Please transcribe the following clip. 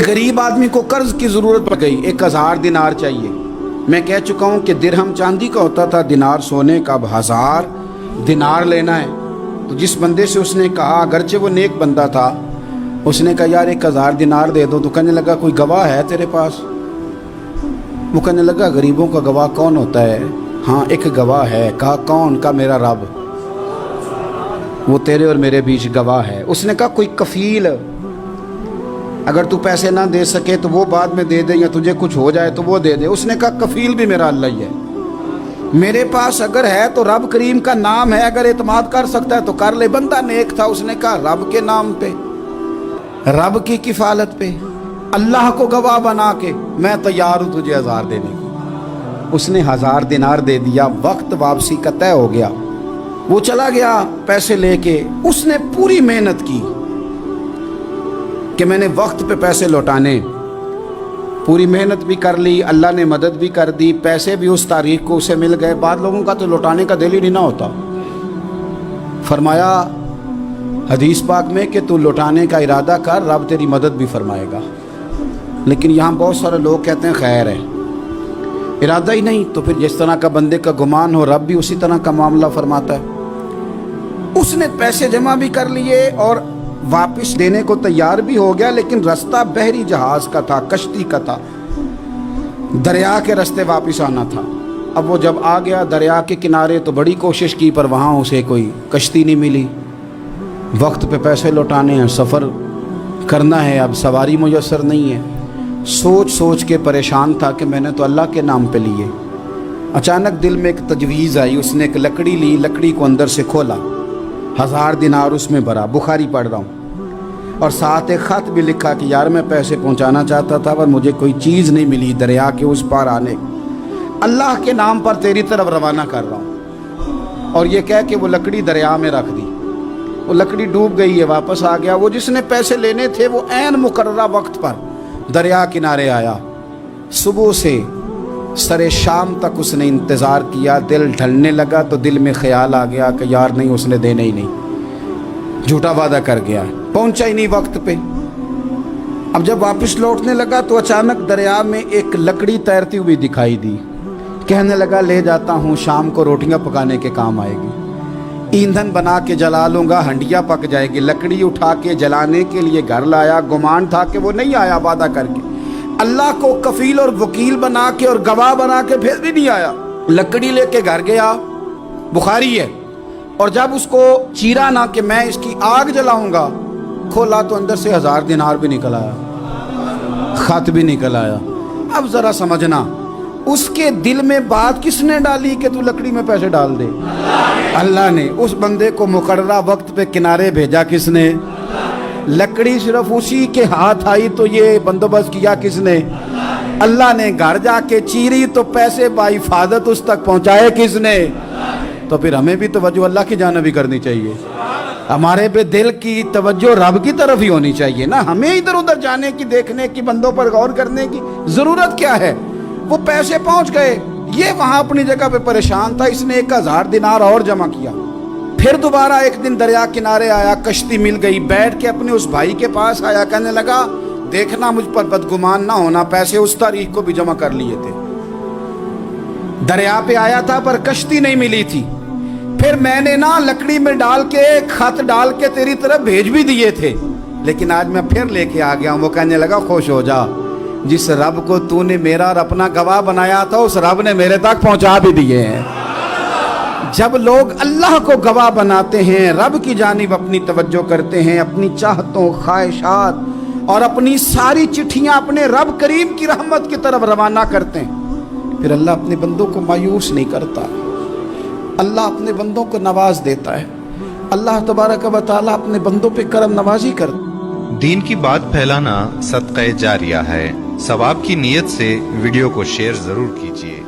गरीब आदमी को कर्ज की ज़रूरत पड़ गई, 1000 दिनार चाहिए। मैं कह चुका हूँ कि दिरहम चांदी का होता था, दिनार सोने का। अब 1000 दिनार लेना है। तो जिस बंदे से उसने कहा, अगरचे वो नेक बंदा था, उसने कहा यार 1000 दिनार दे दो। तो कहने लगा कोई गवाह है तेरे पास? वो कहने लगा गरीबों का गवाह कौन होता है? हाँ एक गवाह है। कहा कौन? का मेरा रब, वो तेरे और मेरे बीच गवाह है। उसने कहा कोई कफील, अगर तू पैसे ना दे सके तो वो बाद में दे दे, या तुझे कुछ हो जाए तो वो दे दे। उसने कहा कफील भी मेरा अल्लाह ही है। मेरे पास अगर है तो रब करीम का नाम है, अगर एतमाद कर सकता है तो कर ले। बंदा नेक था, उसने कहा रब के नाम पे, रब की किफालत पे, अल्लाह को गवाह बना के मैं तैयार हूँ तुझे 1000 देने को। उसने 1000 दिनार दे दिया। वक्त वापसी का तय हो गया। वो चला गया पैसे लेके। उसने पूरी मेहनत की कि मैंने वक्त पे पैसे लौटाने, पूरी मेहनत भी कर ली, अल्लाह ने मदद भी कर दी, पैसे भी उस तारीख को उसे मिल गए। बाद लोगों का तो लौटाने का दिल ही नहीं ना होता। फरमाया हदीस पाक में कि तू लौटाने का इरादा कर, रब तेरी मदद भी फरमाएगा। लेकिन यहाँ बहुत सारे लोग कहते हैं खैर है, इरादा ही नहीं। तो फिर जिस तरह का बंदे का गुमान हो, रब भी उसी तरह का मामला फरमाता है। उसने पैसे जमा भी कर लिए और वापस देने को तैयार भी हो गया, लेकिन रास्ता बहरी जहाज का था, कश्ती का था, दरिया के रास्ते वापस आना था। अब वो जब आ गया दरिया के किनारे तो बड़ी कोशिश की, पर वहाँ उसे कोई कश्ती नहीं मिली। वक्त पे पैसे लौटाने हैं, सफ़र करना है, अब सवारी मुयस्सर नहीं है। सोच सोच के परेशान था कि मैंने तो अल्लाह के नाम पे लिए। अचानक दिल में एक तजवीज़ आई। उसने एक लकड़ी ली, लकड़ी को अंदर से खोला, 1000 दिनार उसमें भरा। बुखारी पढ़ रहा हूँ, और साथ एक ख़त भी लिखा कि यार मैं पैसे पहुँचाना चाहता था पर मुझे कोई चीज़ नहीं मिली दरिया के उस पार आने, अल्लाह के नाम पर तेरी तरफ रवाना कर रहा हूँ। और ये कह के वो लकड़ी दरिया में रख दी। वो लकड़ी डूब गई है, वापस आ गया। वो जिसने पैसे लेने थे वो ऐन मुकर्ररा वक्त पर दरिया किनारे आया। सुबह से सरे शाम तक उसने इंतज़ार किया। दिल ढलने लगा तो दिल में ख्याल आ गया कि यार नहीं, उसने देने ही नहीं, झूठा वादा कर गया, पहुंचा ही नहीं वक्त पे। अब जब वापस लौटने लगा तो अचानक दरिया में एक लकड़ी तैरती हुई दिखाई दी। कहने लगा ले जाता हूँ, शाम को रोटियां पकाने के काम आएगी, ईंधन बना के जला लूँगा, हंडिया पक जाएगी। लकड़ी उठा के जलाने के लिए घर लाया। गुमान था कि वो नहीं आया वादा करके। अल्लाह को कफील और वकील बना के और गवाह बना के फिर भी नहीं आया। लकड़ी लेके घर गया, बुखारी है। और जब उसको चीरा ना कि मैं इसकी आग जलाऊंगा, खोला तो अंदर से 1000 दिनार भी निकल आया, खत भी निकल आया। अब जरा समझना, उसके दिल में बात किसने डाली कि तू लकड़ी में पैसे डाल दे? अल्लाह ने। उस बंदे को मुकर्ररा वक्त पे किनारे भेजा किसने? लकड़ी सिर्फ उसी के हाथ आई तो ये बंदोबस्त किया किसने? अल्लाह ने। घर जाके चीरी तो पैसे बाहिफाजत उस तक पहुंचाए किसने? तो फिर हमें भी तवज्जो अल्लाह की जानिब भी करनी चाहिए। हमारे पे दिल की तवज्जो रब की तरफ ही होनी चाहिए ना। हमें इधर उधर जाने की, देखने की, बंदों पर गौर करने की जरूरत क्या है? वो पैसे पहुंच गए, ये वहां अपनी जगह पे परेशान था। इसने 1000 दिनार और जमा किया। फिर दोबारा एक दिन दरिया किनारे आया, कश्ती मिल गई, बैठ के अपने उस भाई के पास आया। कहने लगा देखना मुझ पर बदगुमान ना होना, पैसे उस तारीख को भी जमा कर लिए थे। दरिया पे आया था पर कश्ती नहीं मिली थी। फिर मैंने ना लकड़ी में डाल के, खत डाल के तेरी तरफ भेज भी दिए थे, लेकिन आज मैं फिर लेके आ गया हूं। वो कहने लगा खुश हो जा, जिस रब को तूने मेरा और अपना गवाह बनाया था उस रब ने मेरे तक पहुंचा भी दिए हैं। जब लोग अल्लाह को गवाह बनाते हैं, रब की जानिब अपनी तवज्जो करते हैं, अपनी चाहतों, ख्वाहिशात और अपनी सारी चिट्ठियां अपने रब करीम की रहमत की तरफ रवाना करते हैं, फिर अल्लाह अपने बंदों को मायूस नहीं करता। अल्लाह अपने बंदों को नवाज देता है। अल्लाह तबारक व तआला अपने बंदों पे करम नवाजी करता है। दीन की बात फैलाना सदक़े जारिया है। सवाब की नीयत से वीडियो को शेयर जरूर कीजिए।